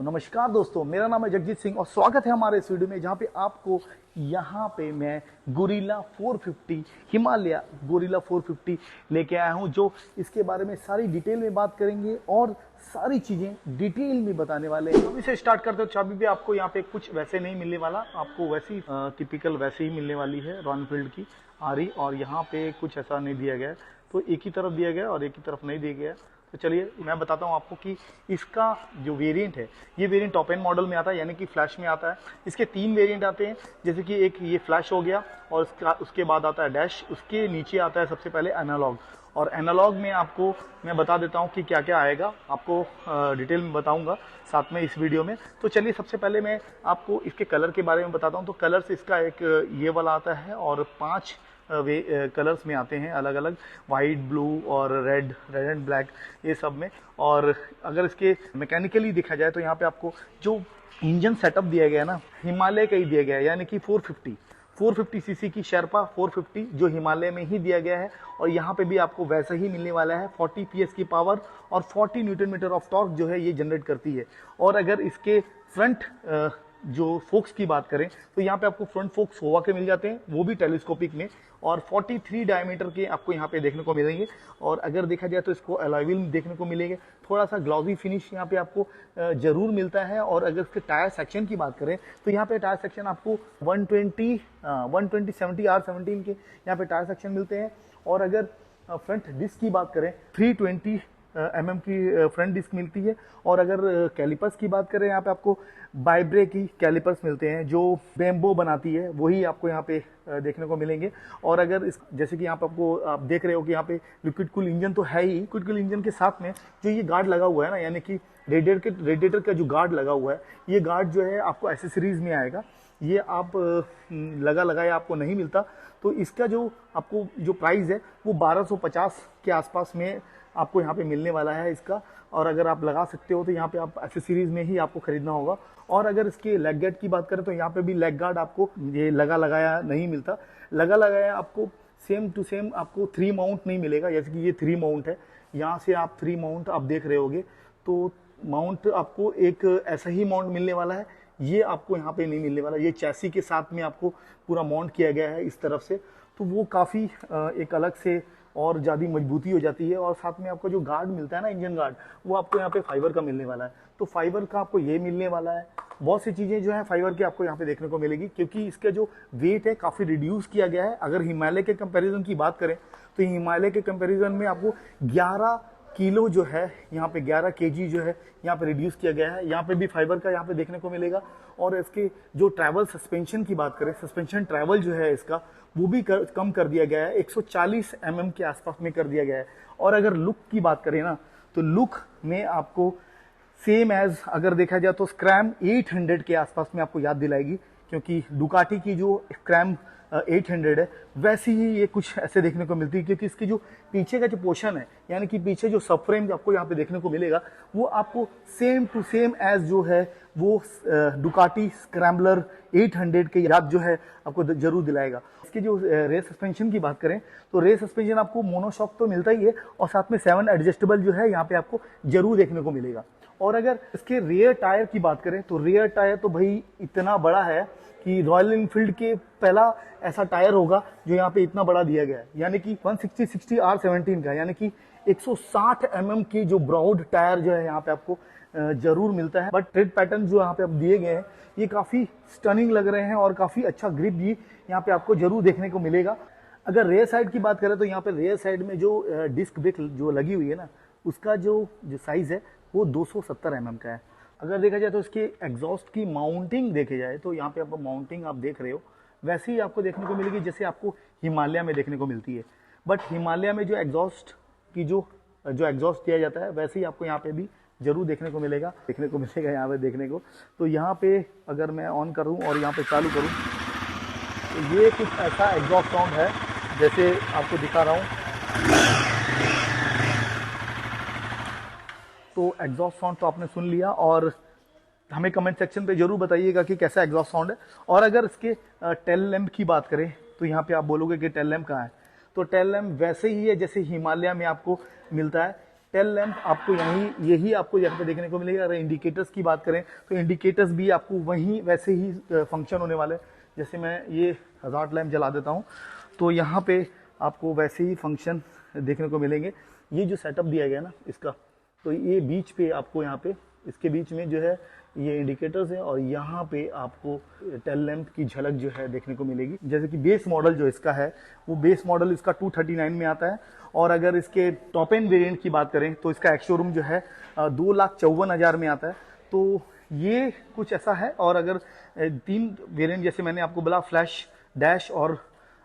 नमस्कार दोस्तों, मेरा नाम है जगजीत सिंह और स्वागत है हमारे इस वीडियो में जहां पे आपको यहां पे मैं गोरिल्ला 450 हिमालय गोरिल्ला 450 लेके आया हूं, जो इसके बारे में सारी डिटेल में बात करेंगे और सारी चीजें डिटेल में बताने वाले हैं। अभी से स्टार्ट करते हो। चाबी भी आपको यहाँ पे कुछ वैसे नहीं मिलने वाला, आपको वैसी टिपिकल वैसे ही मिलने वाली है रॉयल एनफील्ड की आ रही, और यहाँ पे कुछ ऐसा नहीं दिया गया है, तो एक ही तरफ दिया गया और एक ही तरफ नहीं दिया गया। तो चलिए मैं बताता हूँ आपको कि इसका जो वेरिएंट है, ये वेरिएंट टॉप एंड मॉडल में आता है, यानी कि फ्लैश में आता है। इसके 3 वेरिएंट आते हैं, जैसे कि एक ये फ्लैश हो गया और उसके बाद आता है डैश, उसके नीचे आता है सबसे पहले एनालॉग। और एनालॉग में आपको मैं बता देता हूँ कि क्या क्या आएगा, आपको डिटेल में बताऊंगा साथ में इस वीडियो में। तो चलिए सबसे पहले मैं आपको इसके कलर के बारे में बताता हूँ। तो कलर्स इसका एक ये वाला आता है और 5 कलर्स में आते हैं अलग अलग, वाइट, ब्लू और रेड एंड ब्लैक, ये सब में। और अगर इसके मैकेनिकली देखा जाए तो यहाँ पे आपको जो इंजन सेटअप दिया गया है ना, हिमालय का ही दिया गया है, यानी कि 450 सीसी की शेरपा 450 जो हिमालय में ही दिया गया है। और यहाँ पे भी आपको वैसा ही मिलने वाला है, 40 PS की पावर और 40 न्यूटन मीटर ऑफ टॉर्क जो है ये जनरेट करती है। और अगर इसके फ्रंट जो फोक्स की बात करें तो यहाँ पे आपको फ्रंट फोक्स होवा के मिल जाते हैं, वो भी टेलीस्कोपिक में, और 43 डायमीटर के आपको यहाँ पे देखने को मिलेंगे। और अगर देखा जाए तो इसको अलॉय व्हील में देखने को मिलेंगे, थोड़ा सा ग्लॉसी फिनिश यहाँ पे आपको जरूर मिलता है। और अगर इसके टायर सेक्शन की बात करें तो यहाँ पे टायर सेक्शन आपको 120 70 R17 के यहाँ पे टायर सेक्शन मिलते हैं। और अगर फ्रंट डिस्क की बात करें 320 mm की फ्रंट डिस्क मिलती है। और अगर कैलिपर्स की बात करें, यहाँ पे आपको बाइब्रे की कैलिपर्स मिलते हैं, जो बेम्बो बनाती है, वही आपको यहाँ पे देखने को मिलेंगे। और अगर इस जैसे कि यहाँ पे आपको आप देख रहे हो कि यहाँ पे लिक्विड कूल इंजन तो है ही, लिक्विड कूल इंजन के साथ में जो ये गार्ड लगा हुआ है ना, यानी कि रेडिएटर का जो गार्ड लगा हुआ है, ये गार्ड जो है आपको एसेसरीज में आएगा, ये आप लगाया आपको नहीं मिलता। तो इसका जो आपको जो प्राइस है वो 1250 के आसपास में आपको यहाँ पे मिलने वाला है इसका। और अगर आप लगा सकते हो तो यहाँ पे आप एसेसरीज में ही आपको खरीदना होगा। और अगर इसके लेग गार्ड की बात करें तो यहाँ पे भी लेग गार्ड आपको ये लगाया नहीं मिलता, लगाया आपको सेम टू सेम आपको 3 माउंट नहीं मिलेगा, जैसे कि ये 3 माउंट है, यहाँ से आप 3 माउंट आप देख रहे होगे, तो माउंट आपको एक ऐसा ही माउंट मिलने वाला है, ये आपको यहाँ पे नहीं मिलने वाला। ये चैसी के साथ में आपको पूरा माउंट किया गया है इस तरफ से, तो वो काफ़ी एक अलग से और ज़्यादा मजबूती हो जाती है। और साथ में आपको जो गार्ड मिलता है ना, इंजन गार्ड, वो आपको यहाँ पे फाइबर का मिलने वाला है, तो फाइबर का आपको ये मिलने वाला है। बहुत सी चीज़ें जो है फाइबर की आपको यहाँ पे देखने को मिलेगी, क्योंकि इसका जो वेट है काफ़ी रिड्यूस किया गया है। अगर हिमालय के कंपैरिजन की बात करें तो हिमालय के कंपैरिजन में आपको 11 किलो जो है यहाँ पे 11 kg जो है यहाँ पे रिड्यूस किया गया है। यहाँ पे भी फाइबर का यहाँ पे देखने को मिलेगा। और इसके जो ट्रैवल सस्पेंशन की बात करें, सस्पेंशन ट्रैवल जो है इसका, वो भी कम कर दिया गया है, 140 mm के आसपास में कर दिया गया है। और अगर लुक की बात करें ना, तो लुक में आपको सेम एज अगर देखा जाए तो स्क्रैम 800 के आसपास में आपको याद दिलाएगी, क्योंकि डुकाटी की जो स्क्रैम 800 है वैसी ही ये कुछ ऐसे देखने को मिलती है। क्योंकि इसकी जो पीछे का जो पोर्शन है, यानी कि पीछे जो सबफ्रेम आपको यहाँ पे देखने को मिलेगा, वो आपको सेम टू सेम एज जो है वो डुकाटी स्क्रैम्बलर 800 के याद जो है आपको जरूर दिलाएगा। इसकी जो रेस सस्पेंशन की बात करें तो रेस सस्पेंशन आपको मोनोशॉक तो मिलता ही है, और साथ में 7 एडजस्टेबल जो है यहाँ पे आपको जरूर देखने को मिलेगा। और अगर इसके रियर टायर की बात करें तो रियर टायर तो भाई इतना बड़ा है कि रॉयल एनफील्ड के पहला ऐसा टायर होगा जो यहाँ पे इतना बड़ा दिया गया है, यानी कि 160 R17 का, यानी कि 160 mm की जो ब्रॉड टायर जो है यहाँ पे आपको जरूर मिलता है। बट ट्रेड पैटर्न जो यहाँ पे आप दिए गए हैं ये काफ़ी स्टनिंग लग रहे हैं और काफ़ी अच्छा ग्रिप भी यहाँ पे आपको जरूर देखने को मिलेगा। अगर रेयर साइड की बात करें तो यहाँ पे रेयर साइड में जो डिस्क ब्रेक जो लगी हुई है ना, उसका जो साइज़ है वो 270 mm का है। अगर देखा जाए तो इसके एग्जॉस्ट की माउंटिंग देखे जाए तो यहाँ पे आपको माउंटिंग आप देख रहे हो वैसे ही आपको देखने को मिलेगी जैसे आपको हिमालय में देखने को मिलती है। बट हिमालय में जो एग्जॉस्ट की जो एग्जॉस्ट दिया जाता है वैसे ही आपको यहाँ पे भी जरूर देखने को मिलेगा यहाँ पे देखने को। तो यहाँ पे अगर मैं ऑन करूँ और यहाँ पे चालू करूँ तो ये कुछ ऐसा एग्जॉस्ट साउंड है जैसे आपको दिखा रहा हूँ। तो एग्जॉस्ट साउंड तो आपने सुन लिया, और हमें कमेंट सेक्शन पे जरूर बताइएगा कि कैसा एग्जॉस्ट साउंड है। और अगर इसके टेल लैम्प की बात करें तो यहाँ पे आप बोलोगे कि टेल लैम्प कहाँ है, तो टेल लैम्प वैसे ही है जैसे हिमालय में आपको मिलता है। टेल लैंप आपको यही आपको यहाँ पे देखने को मिलेगा। अगर इंडिकेटर्स की बात करें तो इंडिकेटर्स भी आपको वहीं वैसे ही फंक्शन होने वाले। जैसे मैं ये हज़ार्ड लैंप जला देता हूँ तो यहाँ पे आपको वैसे ही फंक्शन देखने को मिलेंगे। ये जो सेटअप दिया गया ना इसका, तो ये बीच पे आपको यहाँ पे इसके बीच में जो है ये इंडिकेटर्स है और यहाँ पे आपको टेल लैंप की झलक जो है देखने को मिलेगी। जैसे कि बेस मॉडल जो इसका है वो बेस मॉडल इसका 239 में आता है और अगर इसके टॉप एंड वेरिएंट की बात करें तो इसका एक्स शोरूम जो है 2,54,000 में आता है। तो ये कुछ ऐसा है। और अगर 3 वेरिएंट जैसे मैंने आपको बोला, फ्लैश, डैश और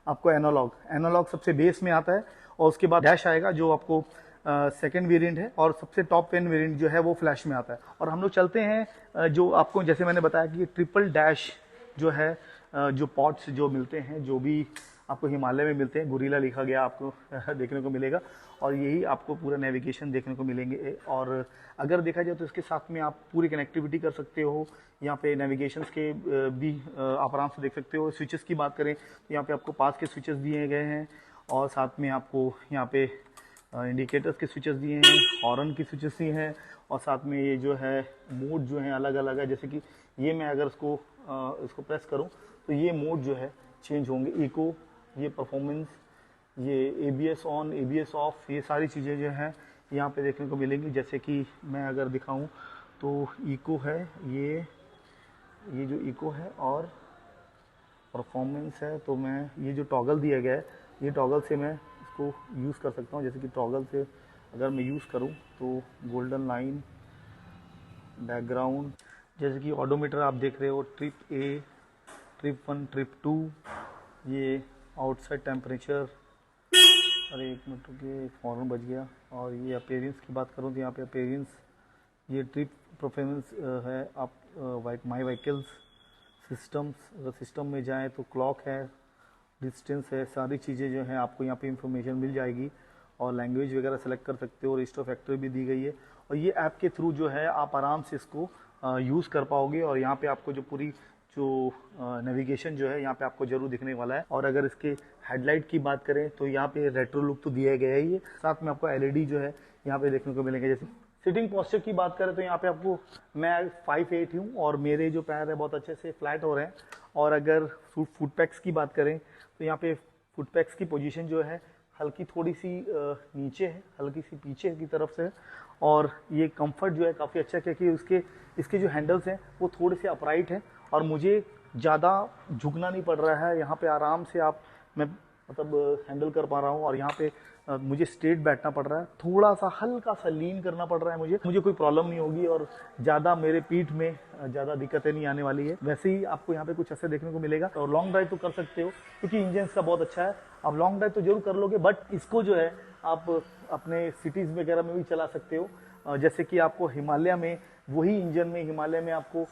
आपको एनालॉग सबसे बेस में आता है और उसके बाद डैश आएगा जो आपको सेकेंड वेरिएंट है और सबसे टॉप एंड वेरिएंट जो है वो फ्लैश में आता है। और हम लोग चलते हैं जो आपको जैसे मैंने बताया कि ट्रिपल डैश जो है जो पॉट्स जो मिलते हैं, जो भी आपको हिमालय में मिलते हैं, गोरिल्ला लिखा गया आपको देखने को मिलेगा और यही आपको पूरा नेविगेशन देखने को मिलेंगे। और अगर देखा जाए तो इसके साथ में आप पूरी कनेक्टिविटी कर सकते हो। यहाँ पे नेविगेशन के भी आप आराम से देख सकते हो। स्विचेस की बात करें तो यहाँ पे आपको पास के स्विचेस दिए गए हैं और साथ में आपको यहाँ पे इंडिकेटर्स के स्विचेस दिए हैं, हॉर्न की स्विचेस दिए हैं और साथ में ये जो है मोड जो है अलग अलग है। जैसे कि ये मैं अगर इसको प्रेस करूं तो ये मोड जो है चेंज होंगे, इको, ये परफॉर्मेंस, ये ABS ऑन, ABS ऑफ, ये सारी चीज़ें जो हैं यहाँ पे देखने को मिलेंगी। जैसे कि मैं अगर दिखाऊं तो इको है, ये जो इको है और परफॉर्मेंस है। तो मैं ये जो टॉगल दिया गया है, ये टॉगल से मैं इसको यूज़ कर सकता हूँ। जैसे कि टॉगल से अगर मैं यूज़ करूँ तो गोल्डन लाइन, बैकग्राउंड, जैसे कि ऑडोमीटर आप देख रहे हो, ट्रिप A, ट्रिप 1, ट्रिप 2, ये आउटसाइड टेम्परेचर, अरे एक मिनट रुकिए, फॉर्न बज गया। और ये अपीयरेंस की बात करूँ तो यहाँ पे अपीयरेंस, ये ट्रिप परफॉर्मेंस है। आप माई व्हीकल्स, सिस्टम्स, अगर सिस्टम में जाएँ तो क्लॉक है, डिस्टेंस है, सारी चीज़ें जो हैं आपको यहाँ पे इंफॉर्मेशन मिल जाएगी। और लैंग्वेज वगैरह सेलेक्ट कर सकते हो, रजिस्टर फैक्ट्री भी दी गई है और ये ऐप के थ्रू जो है आप आराम से इसको यूज़ कर पाओगे। और यहाँ पे आपको जो पूरी जो नेविगेशन जो है यहाँ पे आपको जरूर दिखने वाला है। और अगर इसके हेडलाइट की बात करें तो यहाँ पे रेट्रो लुक तो दिया गया है, ये साथ में आपको LED जो है यहाँ पे देखने को मिलेंगे। जैसे सिटिंग पोस्चर की बात करें तो यहाँ पे आपको, मैं 5'8" हूँ और मेरे जो पैर है बहुत अच्छे से फ्लैट हो रहे हैं। और अगर फुट पैक्स की बात करें तो यहाँ पे फुट पैक्स की पोजीशन जो है हल्की थोड़ी सी नीचे है, हल्की सी पीछे की तरफ से। और ये कंफर्ट जो है काफ़ी अच्छा है क्योंकि इसके जो हैंडल्स हैं वो थोड़े से अपराइट हैं और मुझे ज़्यादा झुकना नहीं पड़ रहा है। यहाँ पे आराम से मैं हैंडल कर पा रहा हूँ और यहाँ पे मुझे स्ट्रेट बैठना पड़ रहा है, थोड़ा सा हल्का सा लीन करना पड़ रहा है मुझे कोई प्रॉब्लम नहीं होगी और ज़्यादा मेरे पीठ में ज़्यादा दिक्कतें नहीं आने वाली है। वैसे ही आपको यहाँ पे कुछ ऐसे देखने को मिलेगा। और लॉन्ग ड्राइव तो कर सकते हो क्योंकि इंजन इसका बहुत अच्छा है। आप लॉन्ग ड्राइव तो जरूर कर लोगे, बट इसको जो है आप अपने सिटीज़ वगैरह में भी चला सकते हो। जैसे कि आपको हिमालय में वही इंजन में हिमालय में आपको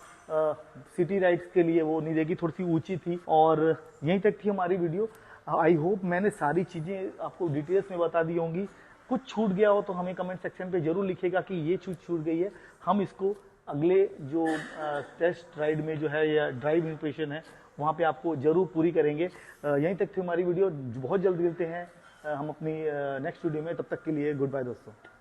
सिटी राइड्स के लिए वो नहीं देगी, थोड़ी सी ऊंची थी। और यहीं तक थी हमारी वीडियो। आई होप मैंने सारी चीज़ें आपको डिटेल्स में बता दी होंगी। कुछ छूट गया हो तो हमें कमेंट सेक्शन पे जरूर लिखेगा कि ये छूट गई है। हम इसको अगले जो टेस्ट राइड में जो है या ड्राइव इंप्रेशन है वहाँ पे आपको जरूर पूरी करेंगे। यहीं तक थी हमारी वीडियो। बहुत जल्द मिलते हैं हम अपनी नेक्स्ट वीडियो में। तब तक के लिए गुड बाय दोस्तों।